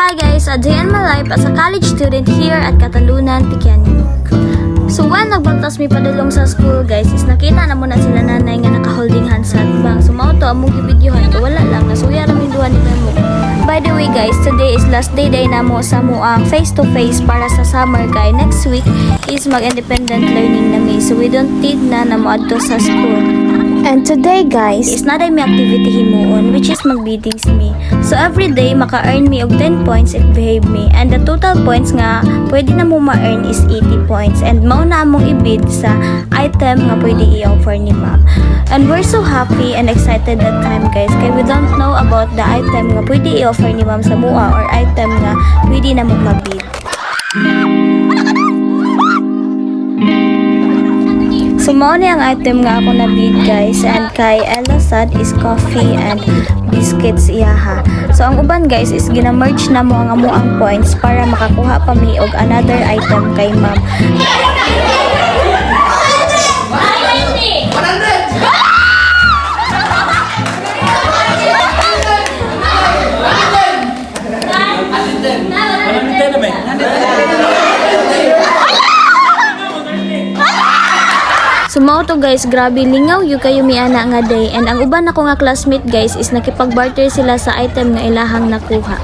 Hi guys, a day in my life as a college student here at Catalunan, Tikiano. So when nagbangtas mi padulong sa school guys, is nakita na mo na sila nanay nga naka-holding hands sa bang. So mao to among gibidyohan to wala lang nasuya ra mi duha ni mo. By the way guys, today is last day na mo sa muang face to face para sa summer kay next week is mag-independent learning na mi. So we don't need na mo adto sa school. And today guys, is na may activity himuon which is mag-biddings me. So every day maka-earn me og 10 points if behave me. And the total points nga pwede na mo ma-earn is 80 points. And mao na among i-bid sa item nga pwede i-offer ni ma'am. And we're so happy and excited that time guys kay we don't know about the item nga pwede i-offer ni ma'am sa mua or item nga pwede na mo ma-bid. So mao ni ang item nga ako na-bid guys, and kay Ella Sad is coffee and biscuits iyaha. So ang uban guys is gina-merge na mo ang amuang points para makakuha pa mi og another item kay ma'am. So mao to guys, grabe lingaw yu kayo miana nga day, and ang uban ako nga classmate guys is nakipag-barter sila sa item nga ilahang nakuha.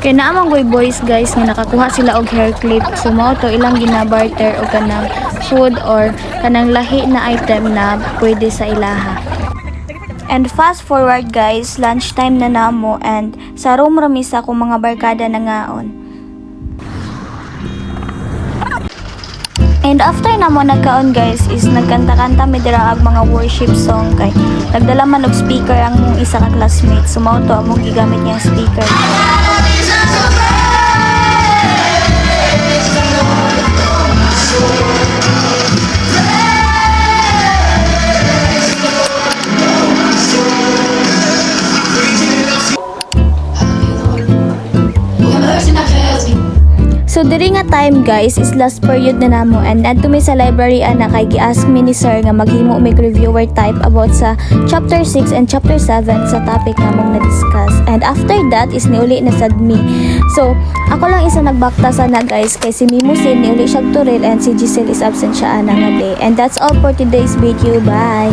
Kay naamang boys guys nga nakakuha sila og hair clip. So mao to ilang gina-barter og kanang food or kanang lahi na item na pwede sa ilaha. And fast forward guys, lunchtime na namo and sa room rami sa akong mga barkada na ngaon. And after na mo nagkaon guys is nagkanta-kanta mi dira ang mga worship song kay nagdala man og speaker ang mong isa ka classmate. So mao to among gigamit niyang speaker. So diri nga time guys is last period na namo, and adto mi sa library ana kay gi-ask mi ni sir nga maghimo mig reviewer type about sa chapter 6 and chapter 7 sa topic nga mong na-discuss. And after that is niuli na sad mi. So ako lang isa nagbakta sana guys kay si Mimusin niuli siya turil and si Giselle is absent siya ana nga day. And that's all for today's video. Bye.